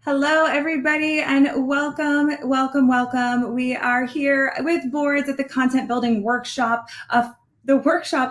Hello, everybody, and welcome, welcome, welcome. We are here with boards at the Content Building Workshop.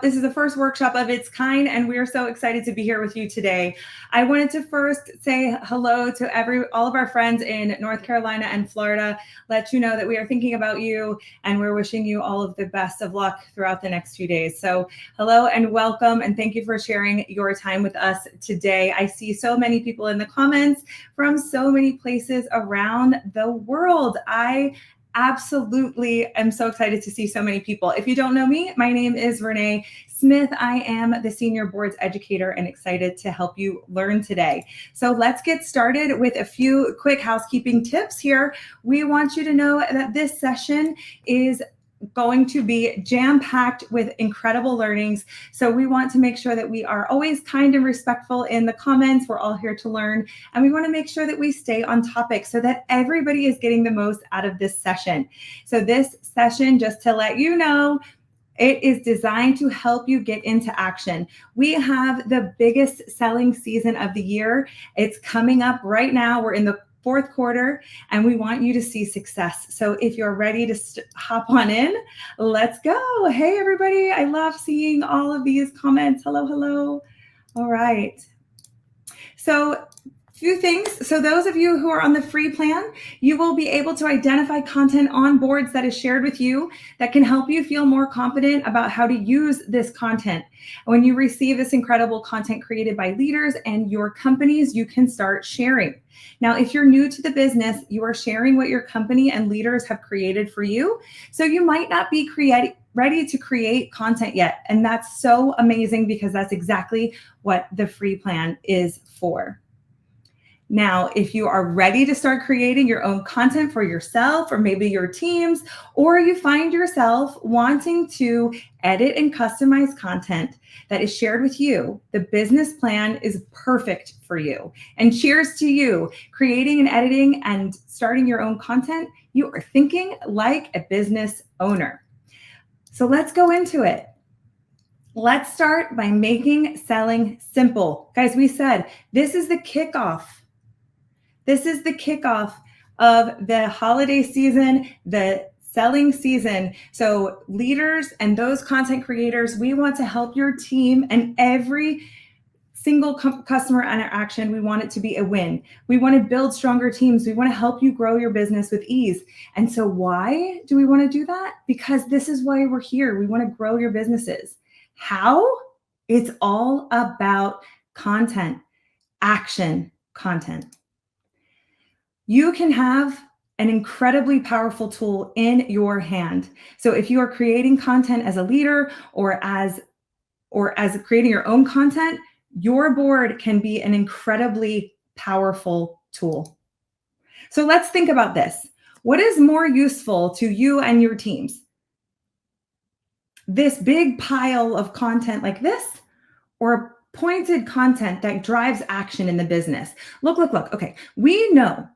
This is the first workshop of its kind, and we are so excited to be here with you today. I wanted to first say hello to all of our friends in North Carolina and Florida, let you know that we are thinking about you, and we're wishing you all of the best of luck throughout the next few days. So hello and welcome, and thank you for sharing your time with us today. I see so many people in the comments from so many places around the world. I absolutely am so excited to see so many people. If you don't know me, my name is Renee Smith. I am the Senior Boards Educator and excited to help you learn today. So let's get started with a few quick housekeeping tips here. We want you to know that this session is going to be jam-packed with incredible learnings. So we want to make sure that we are always kind and respectful in the comments. We're all here to learn, and we want to make sure that we stay on topic so that everybody is getting the most out of this session. So this session, just to let you know, it is designed to help you get into action. We have the biggest selling season of the year. It's coming up right now. We're in the fourth quarter, and we want you to see success. So if you're ready to hop on in, let's go. Hey, everybody. I love seeing all of these comments. Hello, hello. All right. So few things. So those of you who are on the free plan, you will be able to identify content on boards that is shared with you that can help you feel more confident about how to use this content. When you receive this incredible content created by leaders and your companies, you can start sharing. Now, if you're new to the business, you are sharing what your company and leaders have created for you. So you might not be ready to create content yet. And that's so amazing because that's exactly what the free plan is for. Now, if you are ready to start creating your own content for yourself or maybe your teams, or you find yourself wanting to edit and customize content that is shared with you, the business plan is perfect for you. And cheers to you, creating and editing and starting your own content. You are thinking like a business owner. So let's go into it. Let's start by making selling simple. Guys, we said this is the kickoff. This is the kickoff of the holiday season, the selling season. So leaders and those content creators, we want to help your team, and every single customer interaction, we want it to be a win. We want to build stronger teams. We want to help you grow your business with ease. And so why do we want to do that? Because this is why we're here. We want to grow your businesses. How? It's all about content, action content. You can have an incredibly powerful tool in your hand. So if you are creating content as a leader or as creating your own content, your board can be an incredibly powerful tool. So let's think about this. What is more useful to you and your teams? This big pile of content like this, or pointed content that drives action in the business? Look. Okay, we know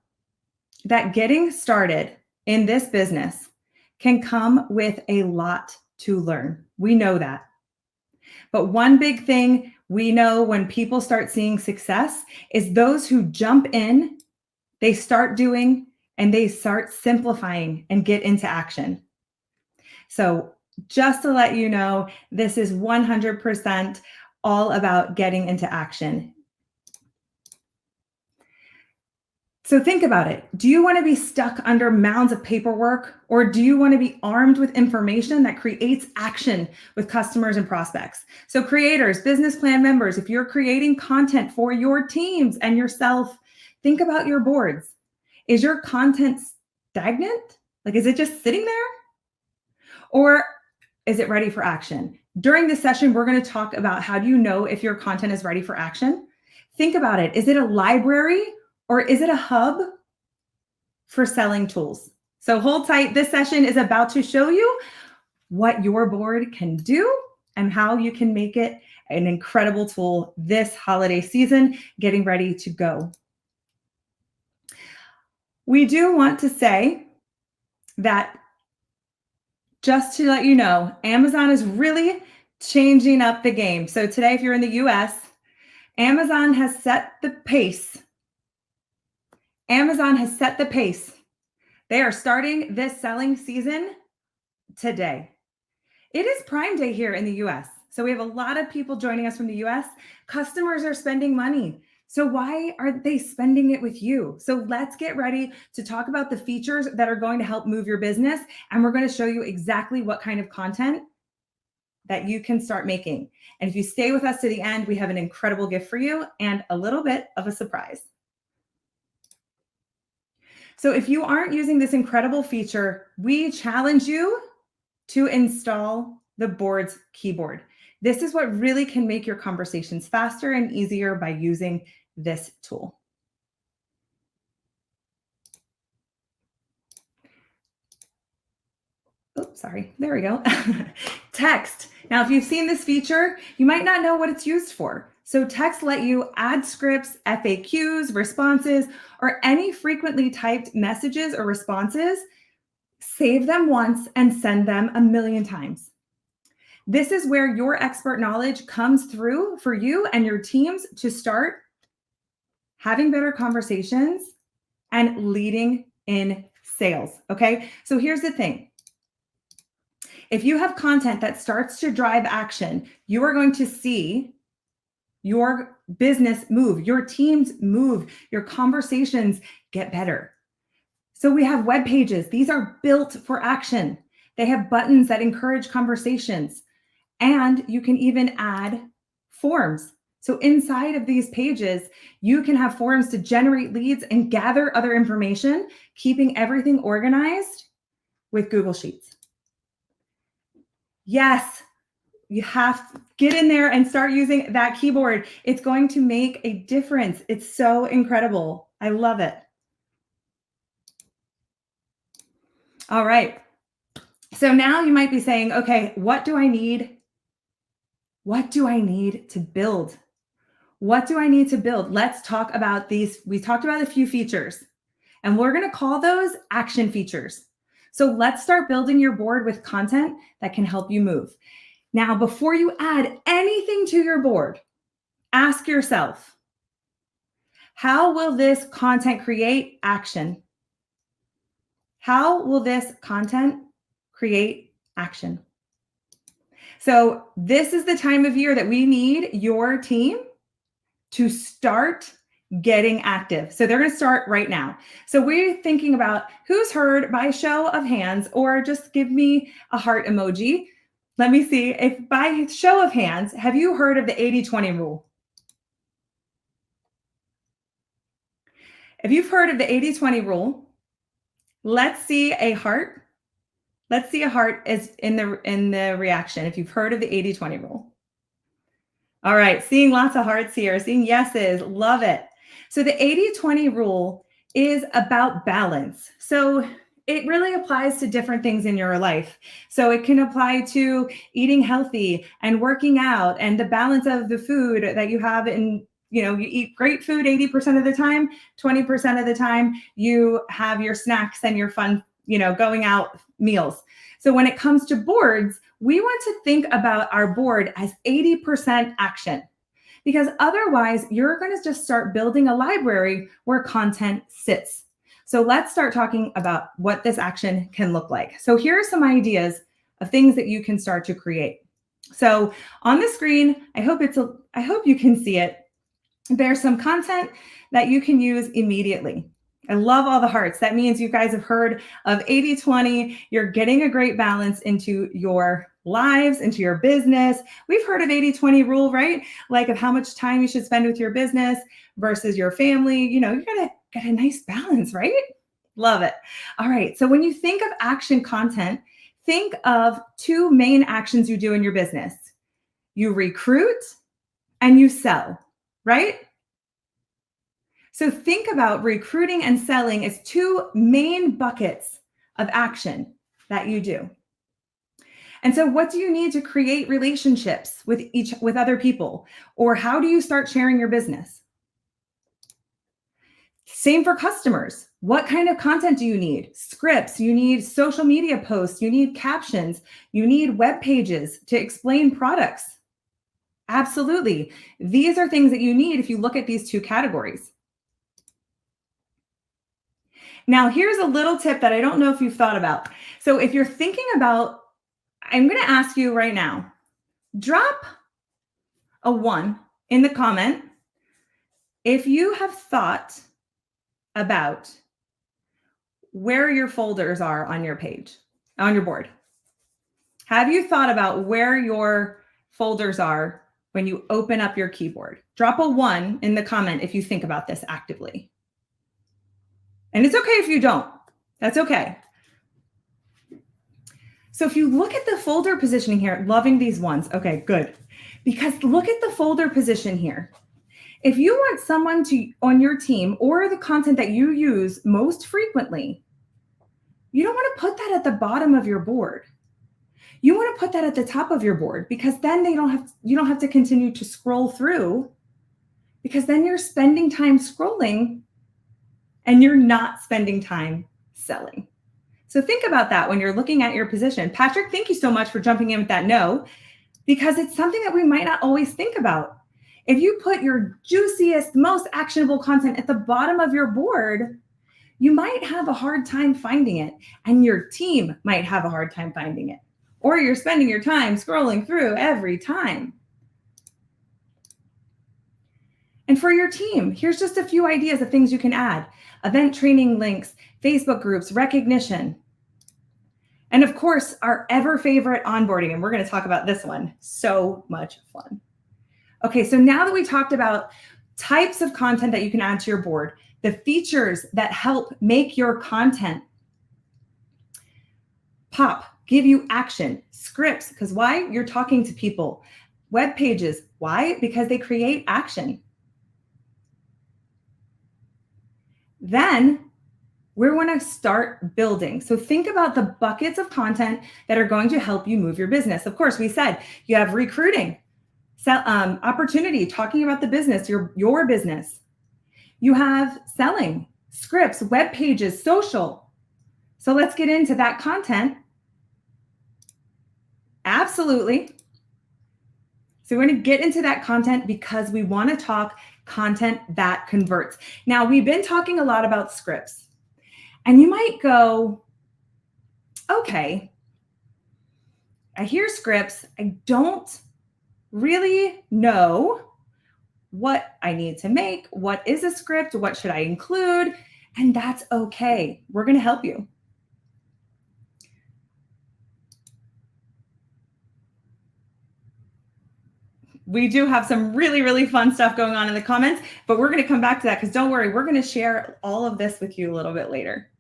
that getting started in this business can come with a lot to learn. We know that. But one big thing we know when people start seeing success is those who jump in, they start doing, and they start simplifying and get into action. So just to let you know, this is 100% all about getting into action. So think about it. Do you want to be stuck under mounds of paperwork, or do you want to be armed with information that creates action with customers and prospects? So creators, business plan members, if you're creating content for your teams and yourself, think about your boards. Is your content stagnant? Like, is it just sitting there? Or is it ready for action? During this session, we're going to talk about how do you know if your content is ready for action? Think about it. Is it a library? Or is it a hub for selling tools? So hold tight. This session is about to show you what your board can do and how you can make it an incredible tool this holiday season, getting ready to go. We do want to say that, just to let you know, Amazon is really changing up the game. So today, if you're in the US, Amazon has set the pace Amazon has set the pace. They are starting this selling season today. It is Prime Day here in the US. So we have a lot of people joining us from the US. Customers are spending money. So why are they spending it with you? So let's get ready to talk about the features that are going to help move your business. And we're going to show you exactly what kind of content that you can start making. And if you stay with us to the end, we have an incredible gift for you and a little bit of a surprise. So if you aren't using this incredible feature, we challenge you to install the Boards keyboard. This is what really can make your conversations faster and easier by using this tool. Oops, sorry. There we go. Text. Now, if you've seen this feature, you might not know what it's used for. So text let you add scripts, FAQs, responses, or any frequently typed messages or responses, save them once and send them a million times. This is where your expert knowledge comes through for you and your teams to start having better conversations and leading in sales. Okay. So here's the thing. If you have content that starts to drive action, you are going to see your business move, your teams move, your conversations get better. So we have web pages. These are built for action. They have buttons that encourage conversations. And you can even add forms. So inside of these pages, you can have forms to generate leads and gather other information, keeping everything organized with Google Sheets. Yes, you have to get in there and start using that keyboard. It's going to make a difference. It's so incredible. I love it. All right. So now you might be saying, okay, what do I need? What do I need to build? What do I need to build? Let's talk about these. We talked about a few features, and we're going to call those action features. So let's start building your board with content that can help you move. Now, before you add anything to your board, ask yourself, how will this content create action? How will this content create action? So this is the time of year that we need your team to start getting active. So they're going to start right now. So we're thinking about who's heard by show of hands, or just give me a heart emoji. Let me see if by show of hands, have you heard of the 80-20 rule? If you've heard of the 80-20 rule, let's see a heart. Let's see a heart is in the reaction if you've heard of the 80-20 rule. All right, seeing lots of hearts here, seeing yeses, love it. So the 80-20 rule is about balance. So it really applies to different things in your life. So it can apply to eating healthy and working out and the balance of the food that you have in, you eat great food 80% of the time, 20% of the time you have your snacks and your fun, going out meals. So when it comes to boards, we want to think about our board as 80% action, because otherwise you're going to just start building a library where content sits. So let's start talking about what this action can look like. So here are some ideas of things that you can start to create. So on the screen, I hope you can see it. There's some content that you can use immediately. I love all the hearts. That means you guys have heard of 80-20. You're getting a great balance into your lives, into your business. We've heard of 80-20 rule, right? Like of how much time you should spend with your business versus your family. You're going to get a nice balance, right? Love it. All right. So when you think of action content, think of two main actions you do in your business. You recruit and you sell, right? So think about recruiting and selling as two main buckets of action that you do. And so what do you need to create relationships with other people? Or how do you start sharing your business? Same for customers. What kind of content do you need? Scripts, you need social media posts, you need captions, you need web pages to explain products. Absolutely. These are things that you need if you look at these two categories. Now, here's a little tip that I don't know if you've thought about. So if you're thinking about, I'm going to ask you right now, drop a 1 in the comment if you have thought about where your folders are on your page, on your board. Have you thought about where your folders are when you open up your keyboard? Drop a 1 in the comment if you think about this actively. And it's okay if you don't. That's okay. So if you look at the folder positioning here, loving these ones. Okay, good. Because look at the folder position here. If you want someone to on your team or the content that you use most frequently, you don't want to put that at the bottom of your board. You want to put that at the top of your board because then you don't have to continue to scroll through, because then you're spending time scrolling and you're not spending time selling. So think about that when you're looking at your position. Patrick, thank you so much for jumping in with that no, because it's something that we might not always think about. If you put your juiciest, most actionable content at the bottom of your board, you might have a hard time finding it, and your team might have a hard time finding it, or you're spending your time scrolling through every time. And for your team, here's just a few ideas of things you can add: event training links, Facebook groups, recognition. And of course, our ever favorite onboarding. And we're going to talk about this one. So much fun. Okay, so now that we talked about types of content that you can add to your board, the features that help make your content pop, give you action, scripts, because why? You're talking to people. Web pages, why? Because they create action. Then we're going to start building. So think about the buckets of content that are going to help you move your business. Of course, we said you have recruiting, opportunity, talking about the business, your business. You have selling, scripts, web pages, social. So let's get into that content. Absolutely. So we're going to get into that content because we want to talk content that converts. Now, we've been talking a lot about scripts. And you might go, okay, I hear scripts. I don't really know what I need to make. What is a script? What should I include? And that's okay. We're going to help you. We do have some really, really fun stuff going on in the comments, but we're going to come back to that because don't worry, we're going to share all of this with you a little bit later.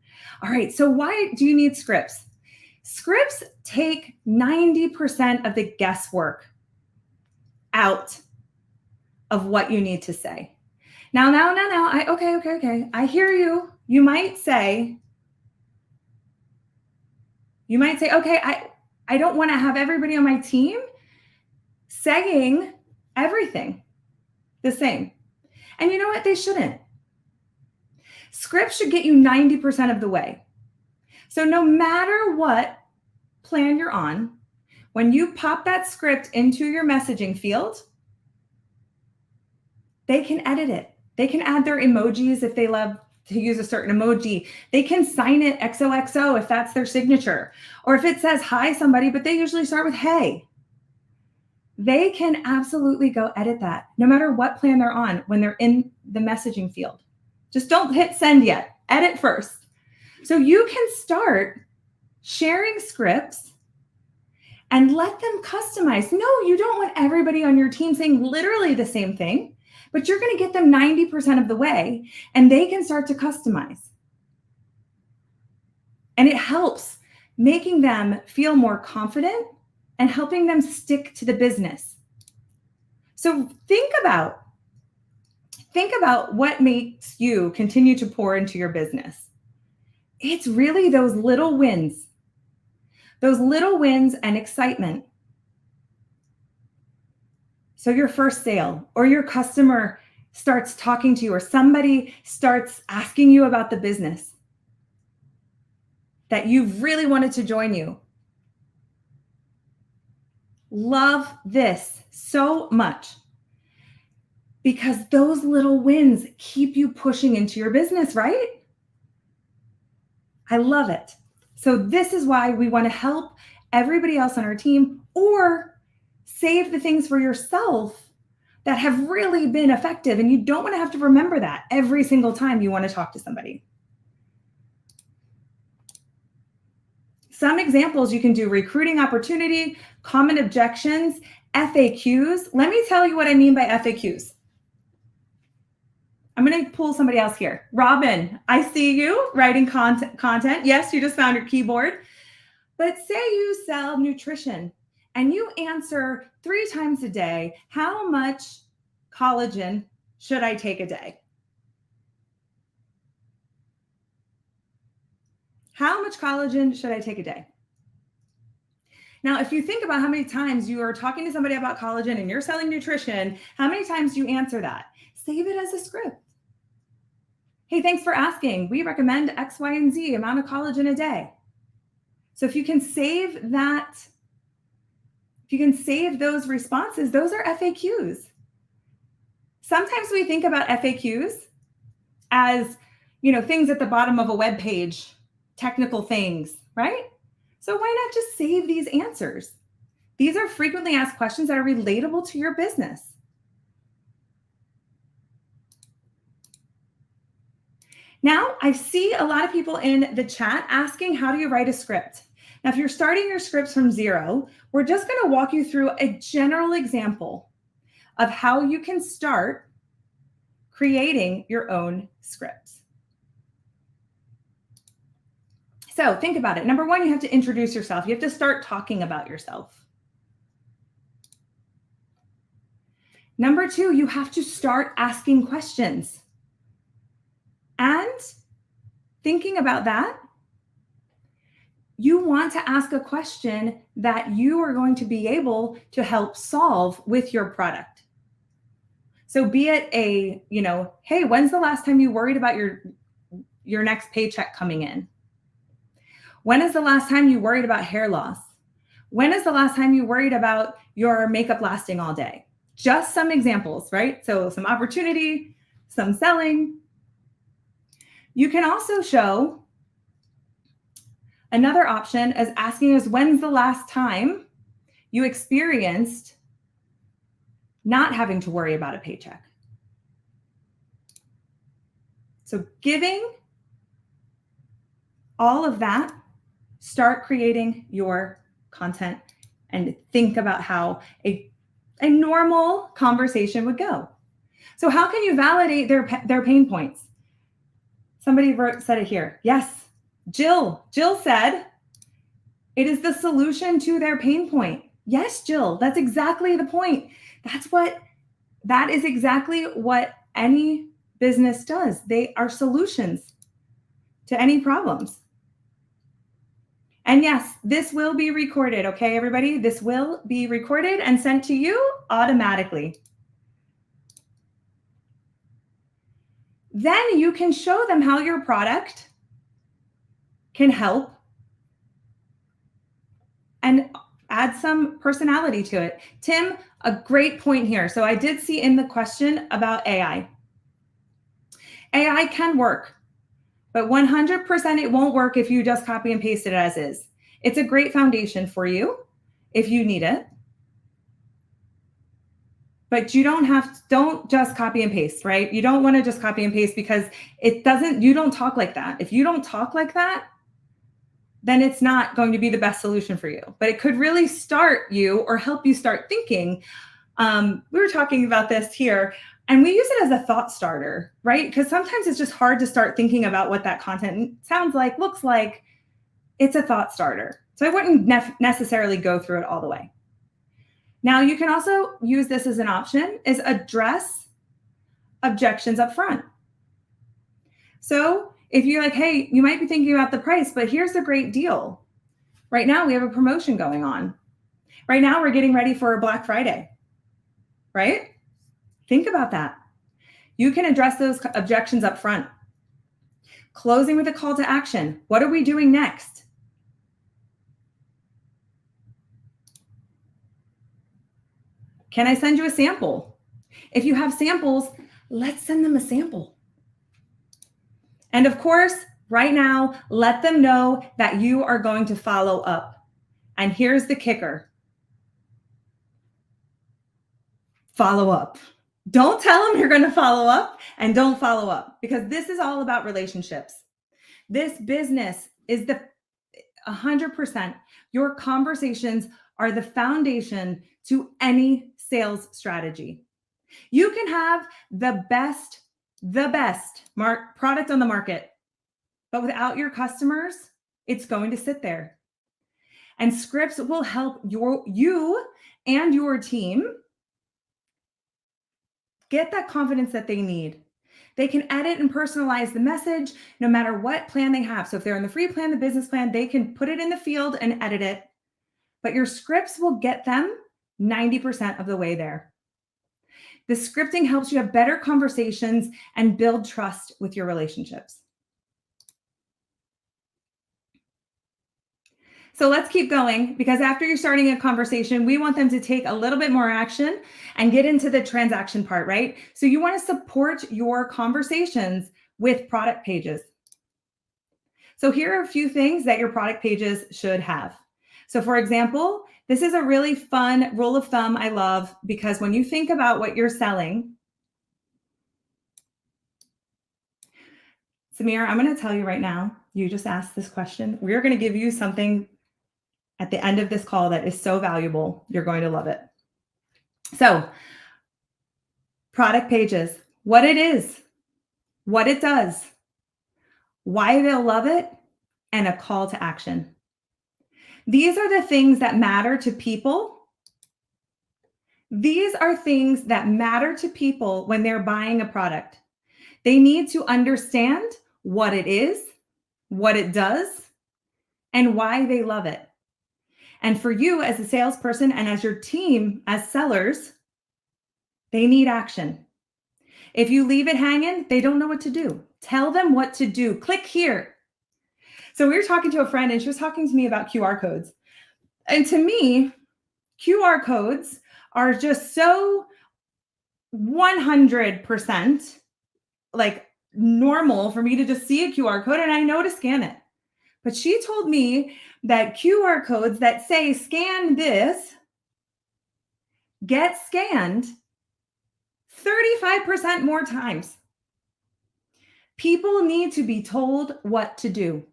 All right, so why do you need scripts? Scripts take 90% of the guesswork out of what you need to say. Now, okay. I hear you. You might say, okay, I don't want to have everybody on my team saying everything the same. And you know what? They shouldn't. Scripts should get you 90% of the way. So no matter what plan you're on, when you pop that script into your messaging field, they can edit it. They can add their emojis if they love to use a certain emoji. They can sign it XOXO if that's their signature. Or if it says hi somebody, but they usually start with hey. They can absolutely go edit that no matter what plan they're on when they're in the messaging field. Just don't hit send yet. Edit first. So you can start sharing scripts and let them customize. No, you don't want everybody on your team saying literally the same thing, but you're going to get them 90% of the way and they can start to customize. And it helps making them feel more confident and helping them stick to the business. So think about what makes you continue to pour into your business. It's really those little wins and excitement. So your first sale or your customer starts talking to you or somebody starts asking you about the business that you've really wanted to join you. Love this so much because those little wins keep you pushing into your business, right? I love it. So this is why we want to help everybody else on our team or save the things for yourself that have really been effective. And you don't want to have to remember that every single time you want to talk to somebody. Some examples you can do: recruiting opportunity, common objections, FAQs. Let me tell you what I mean by FAQs. I'm going to pull somebody else here. Robin, I see you writing content. Yes, you just found your keyboard. But say you sell nutrition and you answer 3 times a day, how much collagen should I take a day? How much collagen should I take a day? Now, if you think about how many times you are talking to somebody about collagen and you're selling nutrition, how many times do you answer that? Save it as a script. Hey, thanks for asking. We recommend X, Y, and Z amount of collagen a day. So if you can save that, if you can save those responses, those are FAQs. Sometimes we think about FAQs as, things at the bottom of a web page, technical things, right? So why not just save these answers? These are frequently asked questions that are relatable to your business. Now, I see a lot of people in the chat asking, how do you write a script? Now, if you're starting your scripts from zero, we're just going to walk you through a general example of how you can start creating your own scripts. So think about it. Number 1, you have to introduce yourself. You have to start talking about yourself. Number 2, you have to start asking questions. And thinking about that, you want to ask a question that you are going to be able to help solve with your product. So be it hey, when's the last time you worried about your next paycheck coming in? When is the last time you worried about hair loss? When is the last time you worried about your makeup lasting all day? Just some examples, right? So some opportunity, some selling. You can also show another option as asking us, when's the last time you experienced not having to worry about a paycheck? So giving all of that, start creating your content and think about how a normal conversation would go. So how can you validate their pain points? Somebody said it here. Yes, Jill said it is the solution to their pain point. Yes, Jill, that's exactly the point. That is exactly what any business does. They are solutions to any problems. And yes, this will be recorded, okay, everybody? This will be recorded and sent to you automatically. Then you can show them how your product can help and add some personality to it. Tim, a great point here. So I did see in the question about AI. AI can work, but 100% it won't work if you just copy and paste it as is. It's a great foundation for you if you need it. But don't just copy and paste, right? You don't want to just copy and paste because you don't talk like that. If you don't talk like that, then it's not going to be the best solution for you. But it could really start you or help you start thinking. We were talking about this here, and we use it as a thought starter, right? Because sometimes it's just hard to start thinking about what that content sounds like, looks like. It's a thought starter. So I wouldn't necessarily go through it all the way. Now, you can also use this as an option, is address objections up front. So if you're like, hey, you might be thinking about the price, but here's a great deal. Right now, we have a promotion going on. Right now, we're getting ready for Black Friday, right? Think about that. You can address those objections up front. Closing with a call to action. What are we doing next? Can I send you a sample? If you have samples, let's send them a sample. And of course, Right now, let them know that you are going to follow up. And here's the kicker: follow up. Don't tell them you're going to follow up, and don't follow up, because this is all about relationships. This business is the 100%. Your conversations are the foundation to any sales strategy. You can have the best product on the market, but without your customers, it's going to sit there. And scripts will help you and your team get that confidence that they need. They can edit and personalize the message no matter what plan they have. So if they're in the free plan, the business plan, they can put it in the field and edit it. But your scripts will get them 90% of the way there. The scripting helps you have better conversations and build trust with your relationships. So let's keep going, because after you're starting a conversation, we want them to take a little bit more action and get into the transaction part, right? So you want to support your conversations with product pages. So here are a few things that your product pages should have. So for example, this is a really fun rule of thumb I love, because when you think about what you're selling, Samir, I'm going to tell you right now, you just asked this question. We're going to give you something at the end of this call that is so valuable. You're going to love it. So, product pages, what it is, what it does, why they'll love it, and a call to action. These are the things that matter to people. These are things that matter to people when they're buying a product. They need to understand what it is, what it does, and why they love it. And for you as a salesperson and as your team as sellers, they need action. If you leave it hanging, they don't know what to do. Tell them what to do. Click here. So we were talking to a friend, and she was talking to me about QR codes. And to me, QR codes are just so 100% like normal for me to just see a QR code and I know to scan it. But she told me that QR codes that say scan this get scanned 35% more times. People need to be told what to do.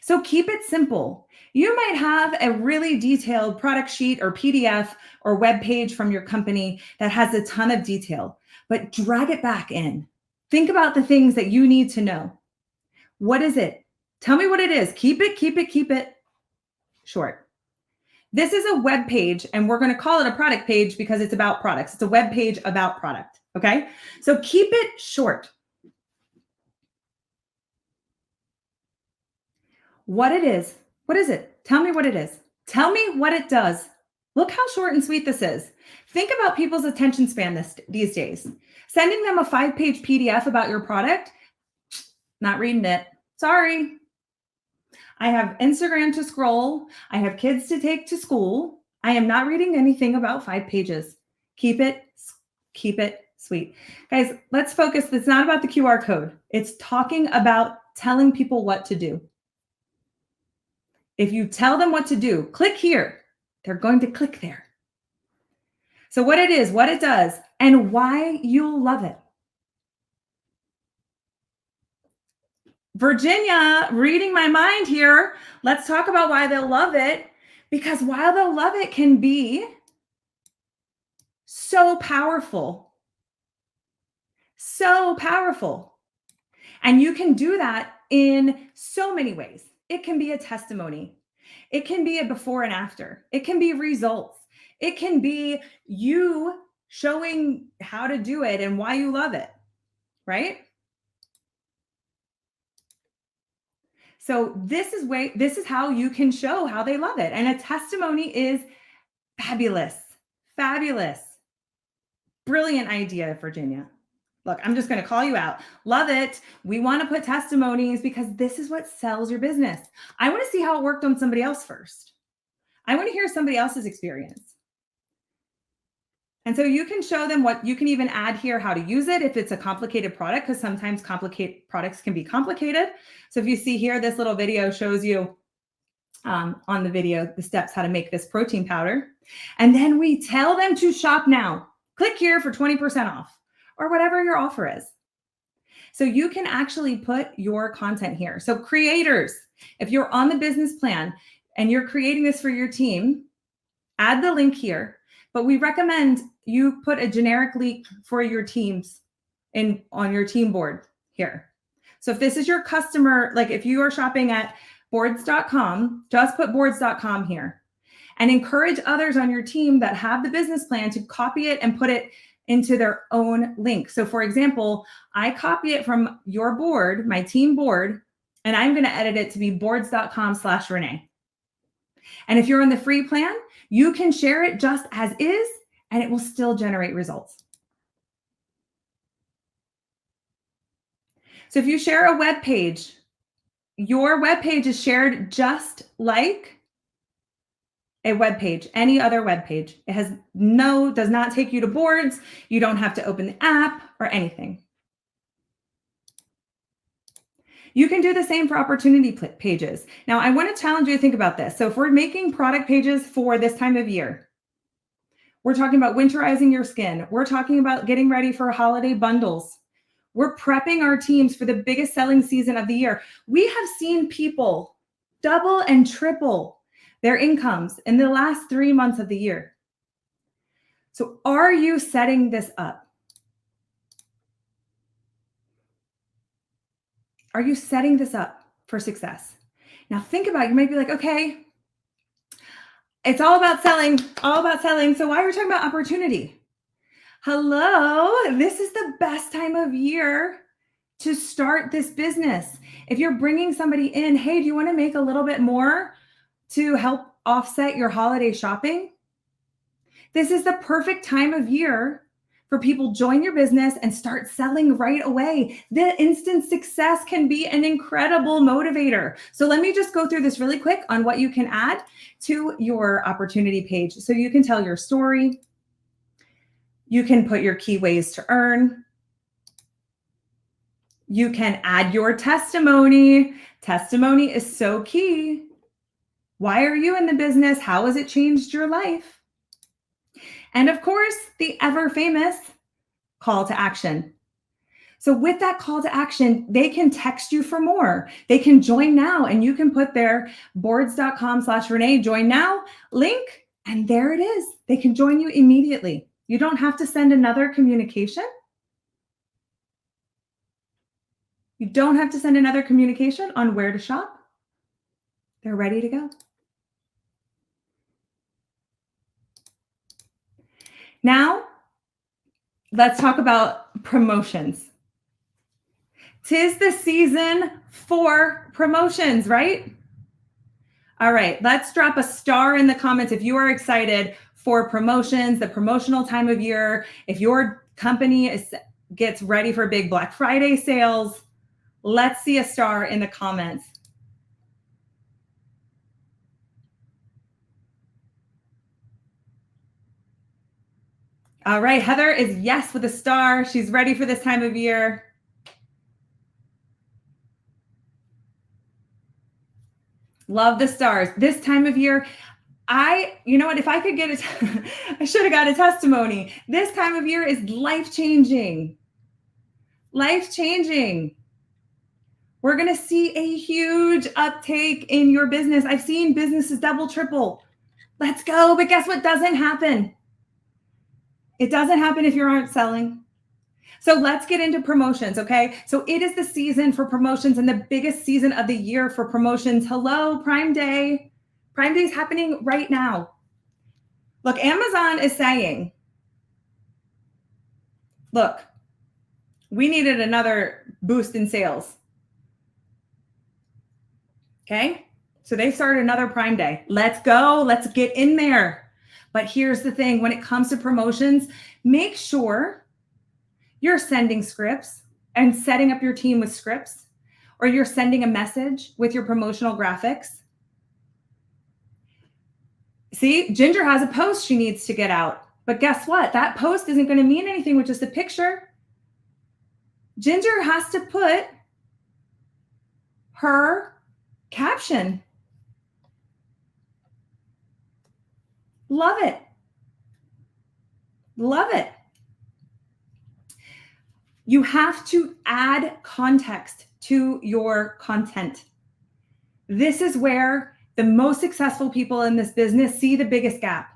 So keep it simple. You might have a really detailed product sheet or PDF or web page from your company that has a ton of detail, but drag it back in. Think about the things that you need to know. What is it? Tell me what it is. Keep it short. This is a web page, and we're going to call it a product page because it's about products. It's a web page about product. Okay. So keep it short. What it is. What is it? Tell me what it is. Tell me what it does. Look how short and sweet this is. Think about people's attention span these days. Sending them a 5-page PDF about your product, not reading it. Sorry. I have Instagram to scroll. I have kids to take to school. I am not reading anything about 5 pages. Keep it sweet. Guys, let's focus. It's not about the QR code. It's talking about telling people what to do. If you tell them what to do, click here, they're going to click there. So what it is, what it does, and why you'll love it. Virginia, reading my mind here. Let's talk about why they'll love it, because while they'll love it can be so powerful. So powerful. And you can do that in so many ways. It can be a testimony. It can be a before and after. It can be results. It can be you showing how to do it and why you love it, right? So this is how you can show how they love it. And a testimony is fabulous. Fabulous. Brilliant idea, Virginia. Look, I'm just going to call you out. Love it. We want to put testimonies because this is what sells your business. I want to see how it worked on somebody else first. I want to hear somebody else's experience. And so you can show them what you can even add here, how to use it if it's a complicated product, because sometimes complicated products can be complicated. So if you see here, this little video shows you on the video the steps how to make this protein powder. And then we tell them to shop now. Click here for 20% off or whatever your offer is. So you can actually put your content here. So creators, if you're on the business plan and you're creating this for your team, add the link here. But we recommend you put a generic link for your teams on your team board here. So if this is your customer, like if you are shopping at boards.com, just put boards.com here and encourage others on your team that have the business plan to copy it and put it into their own link. So for example, I copy it from your board, my team board, and I'm going to edit it to be boards.com/Renee. And if you're on the free plan, you can share it just as is, and it will still generate results. So if you share a web page, your web page is shared just like a web page, any other web page. It does not take you to boards. You don't have to open the app or anything. You can do the same for opportunity pages. Now, I want to challenge you to think about this. So if we're making product pages for this time of year, we're talking about winterizing your skin. We're talking about getting ready for holiday bundles. We're prepping our teams for the biggest selling season of the year. We have seen people double and triple their incomes in the last 3 months of the year. So are you setting this up? Are you setting this up for success? Now think about it. You might be like, okay, it's all about selling, all about selling. So why are we talking about opportunity? Hello, this is the best time of year to start this business. If you're bringing somebody in, hey, do you want to make a little bit more to help offset your holiday shopping? This is the perfect time of year for people join your business and start selling right away. The instant success can be an incredible motivator. So let me just go through this really quick on what you can add to your opportunity page. So you can tell your story. You can put your key ways to earn. You can add your testimony. Testimony is so key. Why are you in the business? How has it changed your life? And of course, the ever famous call to action. So with that call to action, they can text you for more. They can join now, and you can put their boards.com/Renee join now link, and there it is. They can join you immediately. You don't have to send another communication. You don't have to send another communication on where to shop. They're ready to go. Now, let's talk about promotions. 'Tis the season for promotions, right? All right, let's drop a star in the comments if you are excited for promotions, the promotional time of year. If your company gets ready for big Black Friday sales, let's see a star in the comments. All right, Heather is yes with a star. She's ready for this time of year. Love the stars. This time of year, you know what, if I could get it, I should have got a testimony. This time of year is life-changing. Life-changing. We're going to see a huge uptake in your business. I've seen businesses double, triple. Let's go. But guess what doesn't happen? It doesn't happen if you aren't selling. So let's get into promotions, okay? So it is the season for promotions and the biggest season of the year for promotions. Hello, Prime Day. Prime Day is happening right now. Look, Amazon is saying, look, we needed another boost in sales. Okay? So they started another Prime Day. Let's go. Let's get in there. But here's the thing. When it comes to promotions, make sure you're sending scripts and setting up your team with scripts, or you're sending a message with your promotional graphics. See, Ginger has a post she needs to get out, But guess what? That post isn't going to mean anything with just a picture. Ginger has to put her caption. Love it. Love it. You have to add context to your content. This is where the most successful people in this business see the biggest gap.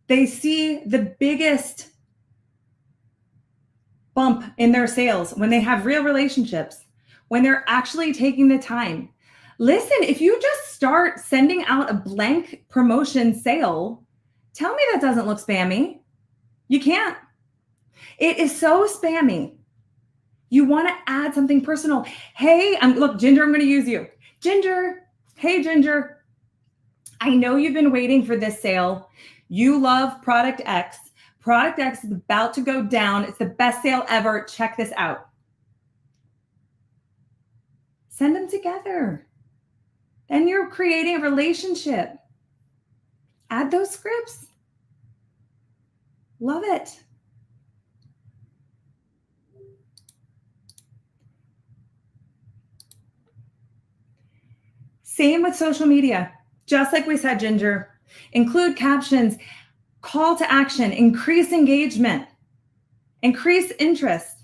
They see the biggest bump in their sales when they have real relationships, when they're actually taking the time. Listen, if you just start sending out a blank promotion sale, tell me that doesn't look spammy. You can't. It is so spammy. You want to add something personal. Hey, look, Ginger, I'm going to use you. Ginger, hey, Ginger, I know you've been waiting for this sale. You love product X. Product X is about to go down. It's the best sale ever. Check this out. Send them together. Then you're creating a relationship. Add those scripts. Love it. Same with social media. Just like we said, Ginger, include captions, call to action, increase engagement, increase interest.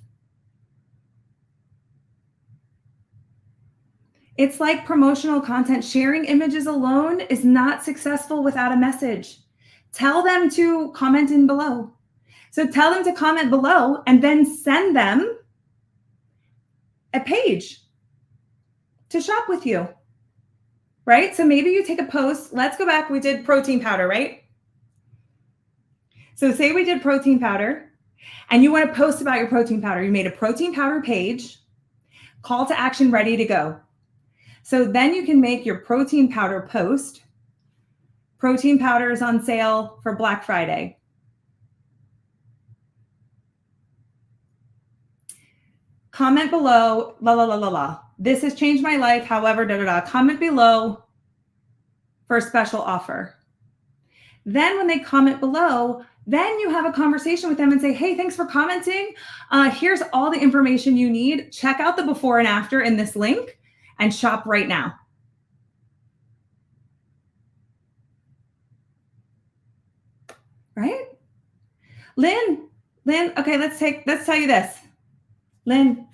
It's like promotional content. Sharing images alone is not successful without a message. Tell them to comment in below. So tell them to comment below and then send them a page to shop with you, right? So maybe you take a post. Let's go back. We did protein powder, right? So say we did protein powder and you want to post about your protein powder. You made a protein powder page, call to action ready to go. So then you can make your protein powder post. Protein powder is on sale for Black Friday. Comment below, la, la, la, la, la. This has changed my life, however, da, da, da. Comment below for a special offer. Then when they comment below, then you have a conversation with them and say, hey, thanks for commenting. Here's all the information you need. Check out the before and after in this link and shop right now. Right? Lynn, okay, let's tell you this. Lynn,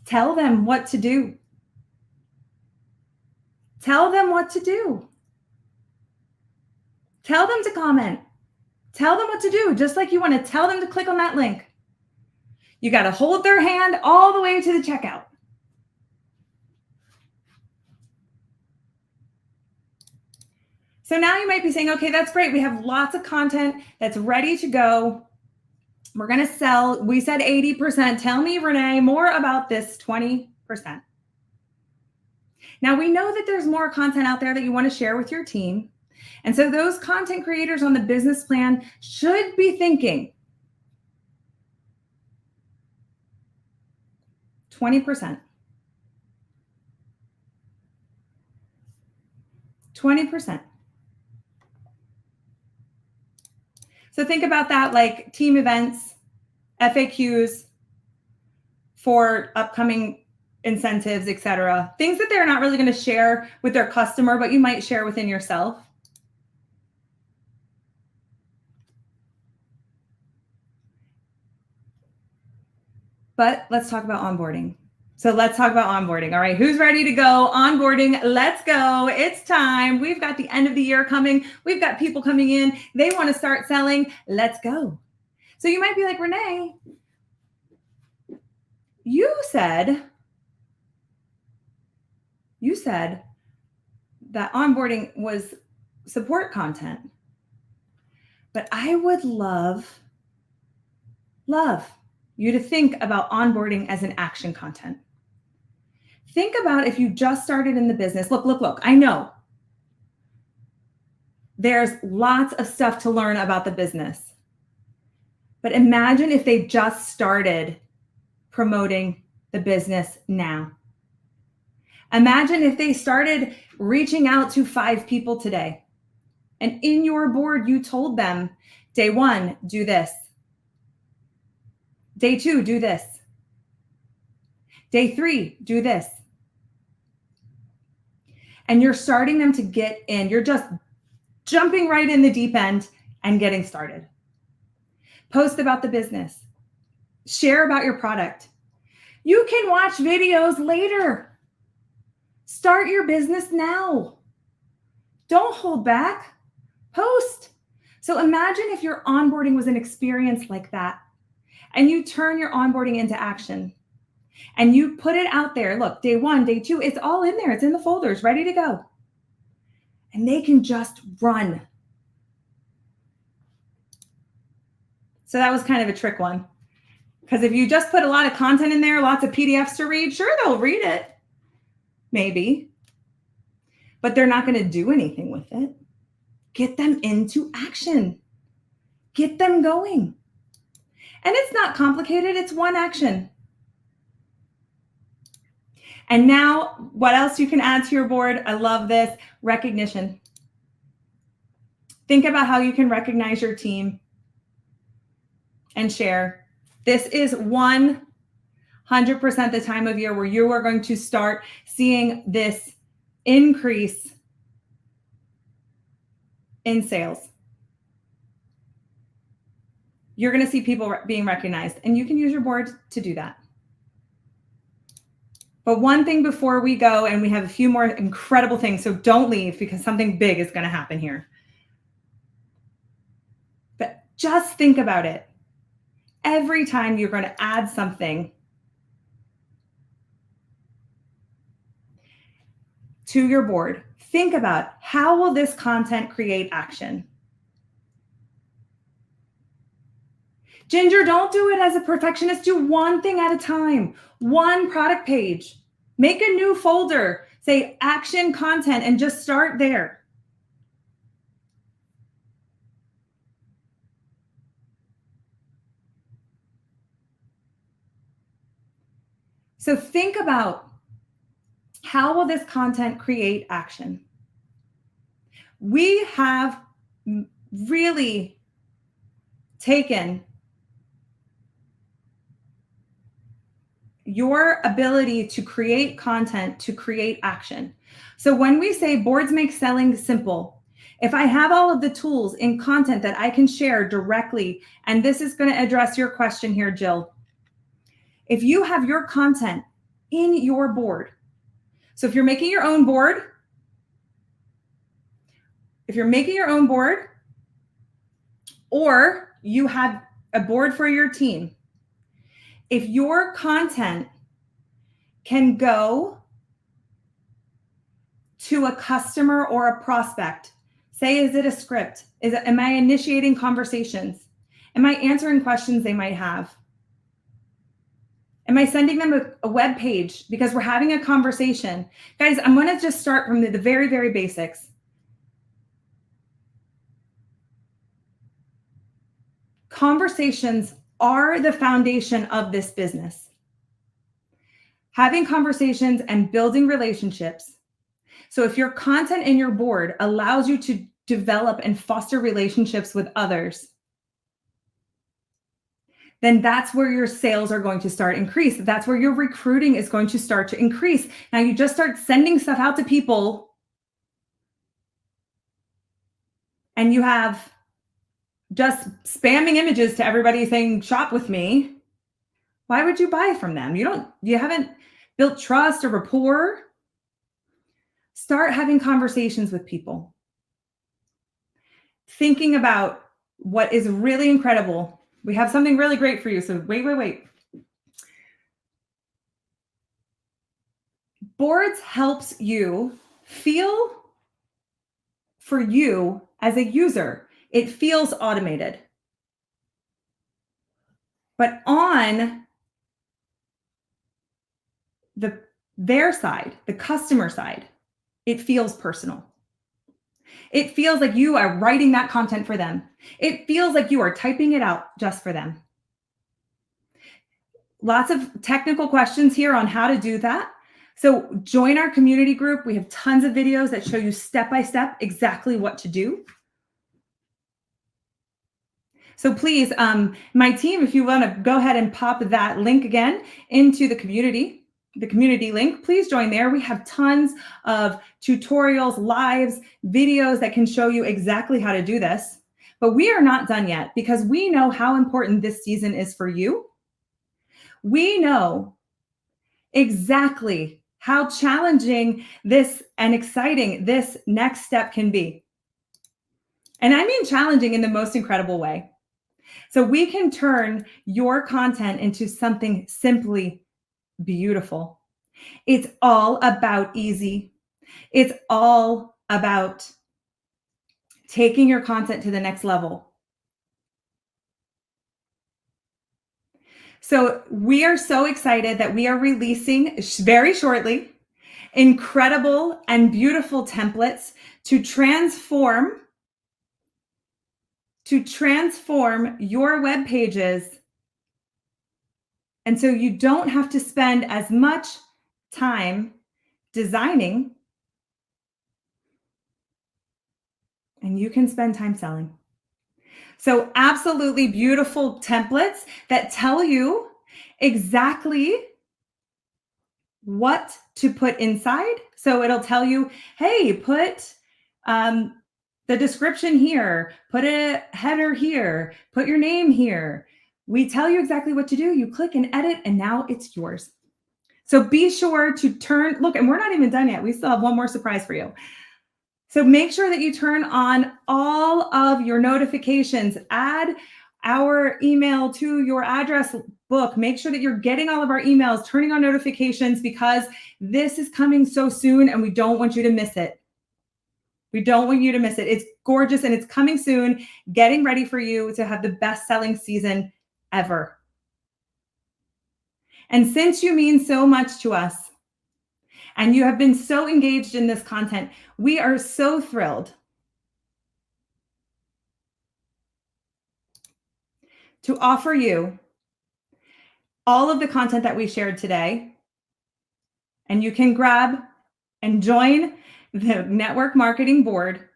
tell them what to do. Tell them what to do. Tell them to comment. Tell them what to do, just like you want to tell them to click on that link. You got to hold their hand all the way to the checkout. So now you might be saying, okay, that's great. We have lots of content that's ready to go. We're going to sell. We said 80%. Tell me, Renee, more about this 20%. Now we know that there's more content out there that you want to share with your team. And so those content creators on the business plan should be thinking 20%. 20%. So think about that, like team events, FAQs for upcoming incentives, etc. Things that they're not really going to share with their customer, but you might share within yourself. But let's talk about onboarding. So let's talk about onboarding. All right, who's ready to go? Onboarding, let's go. It's time. We've got the end of the year coming. We've got people coming in. They want to start selling. Let's go. So you might be like, Renee, you said that onboarding was support content. But I would love you to think about onboarding as an action content. Think about if you just started in the business. Look. I know there's lots of stuff to learn about the business. But imagine if they just started promoting the business now. Imagine if they started reaching out to 5 people today. And in your board, you told them, day 1, do this. Day 2, do this. Day 3, do this. And you're starting them to get in. You're just jumping right in the deep end and getting started. Post about the business. Share about your product. You can watch videos later. Start your business now. Don't hold back. Post. So imagine if your onboarding was an experience like that, and you turn your onboarding into action, and you put it out there. Look, day 1, day 2, it's all in there. It's in the folders, ready to go. And they can just run. So that was kind of a trick one. Because if you just put a lot of content in there, lots of PDFs to read, sure, they'll read it. Maybe. But they're not going to do anything with it. Get them into action. Get them going. And it's not complicated. It's one action. And now, what else you can add to your board? I love this. Recognition. Think about how you can recognize your team and share. This is 100% the time of year where you are going to start seeing this increase in sales. You're going to see people being recognized, and you can use your board to do that. But one thing before we go, and we have a few more incredible things, so don't leave because something big is going to happen here. But just think about it. Every time you're going to add something to your board, think about how will this content create action? Ginger, don't do it as a perfectionist. Do one thing at a time, one product page. Make a new folder, say action content, and just start there. So think about how will this content create action? We have really taken your ability to create content to create action. So when we say boards make selling simple, if I have all of the tools in content that I can share directly, and this is going to address your question here, Jill. If you have your content in your board, so if you're making your own board, or you have a board for your team, if your content can go to a customer or a prospect, say, is it a script? Am I initiating conversations? Am I answering questions they might have? Am I sending them a web page because we're having a conversation? Guys, I'm going to just start from the very, very basics. Conversations are the foundation of this business. Having conversations and building relationships. So if your content in your board allows you to develop and foster relationships with others, then that's where your sales are going to start increase. That's where your recruiting is going to start to increase. Now you just start sending stuff out to people and you have just spamming images to everybody saying, shop with me. Why would you buy from them? You haven't built trust or rapport. Start having conversations with people. Thinking about what is really incredible. We have something really great for you. So wait. Boards helps you feel for you as a user. It feels automated. But on their side, the customer side, it feels personal. It feels like you are writing that content for them. It feels like you are typing it out just for them. Lots of technical questions here on how to do that. So join our community group. We have tons of videos that show you step by step exactly what to do. So please, my team, if you want to go ahead and pop that link again into the community link, please join there. We have tons of tutorials, lives, videos that can show you exactly how to do this. But we are not done yet because we know how important this season is for you. We know exactly how challenging this and exciting this next step can be. And I mean challenging in the most incredible way. So we can turn your content into something simply beautiful. It's all about easy. It's all about taking your content to the next level. So we are so excited that we are releasing very shortly incredible and beautiful templates to transform your web pages. And so you don't have to spend as much time designing, and you can spend time selling. So absolutely beautiful templates that tell you exactly what to put inside. So it'll tell you, hey, put the description here, put a header here, put your name here. We tell you exactly what to do. You click and edit, and now it's yours. So be sure to look, and we're not even done yet. We still have one more surprise for you. So make sure that you turn on all of your notifications. Add our email to your address book. Make sure that you're getting all of our emails, turning on notifications, because this is coming so soon and we don't want you to miss it. We don't want you to miss it. It's gorgeous and it's coming soon, getting ready for you to have the best-selling season ever. And since you mean so much to us, and you have been so engaged in this content, we are so thrilled to offer you all of the content that we shared today. And you can grab and join the Network Marketing Board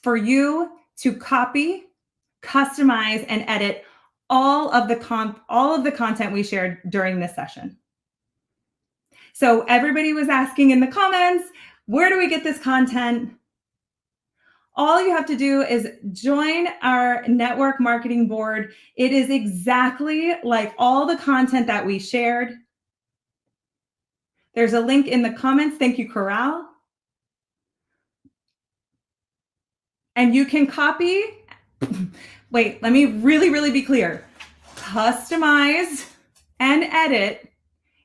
for you to copy, customize, and edit all of the content we shared during this session. So everybody was asking in the comments, where do we get this content? All you have to do is join our Network Marketing Board. It is exactly like all the content that we shared. There's a link in the comments. Thank you, Corral. And you can copy. Wait, let me really be clear. Customize and edit.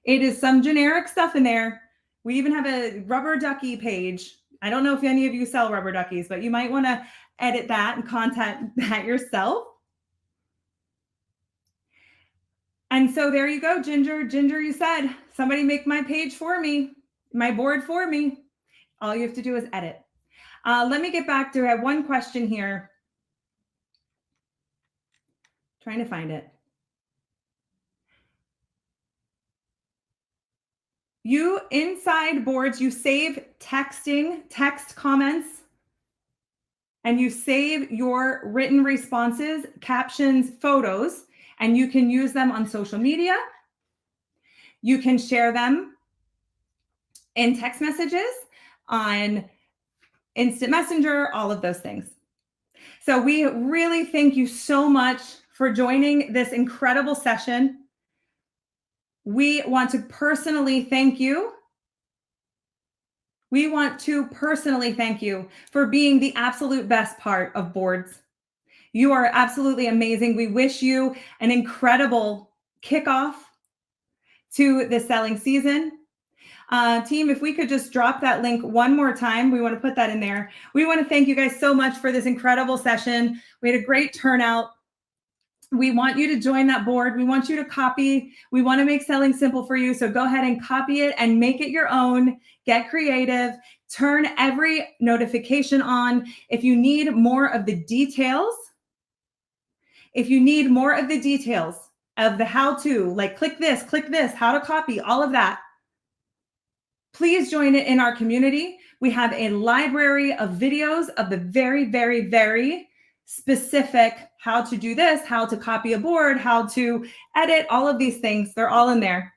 It is some generic stuff in there. We even have a rubber ducky page. I don't know if any of you sell rubber duckies, but you might want to edit that and content that yourself. And so there you go, Ginger. Ginger, you said, somebody make my page for me, my board for me. All you have to do is edit. Let me get back to, I have one question here. Trying to find it. You, inside boards, you save text comments, and you save your written responses, captions, photos, and you can use them on social media. You can share them in text messages, on instant messenger, all of those things. So we really thank you so much for joining this incredible session. We want to personally thank you. We want to personally thank you for being the absolute best part of boards. You are absolutely amazing. We wish you an incredible kickoff to the selling season. Team, if we could just drop that link one more time, we want to put that in there. We want to thank you guys so much for this incredible session. We had a great turnout. We want you to join that board. We want you to copy. We want to make selling simple for you. So go ahead and copy it and make it your own. Get creative. Turn every notification on. If you need more of the details, of the how-to, like click this, how to copy, all of that, please join it in our community. We have a library of videos of the very specific how to do this, how to copy a board, how to edit, all of these things. They're all in there.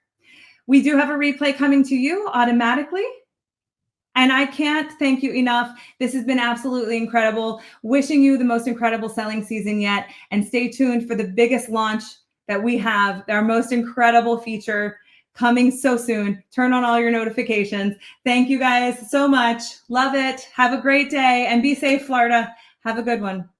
We do have a replay coming to you automatically. And I can't thank you enough. This has been absolutely incredible. Wishing you the most incredible selling season yet. And stay tuned for the biggest launch that we have, our most incredible feature coming so soon. Turn on all your notifications. Thank you guys so much. Love it. Have a great day and be safe, Florida. Have a good one.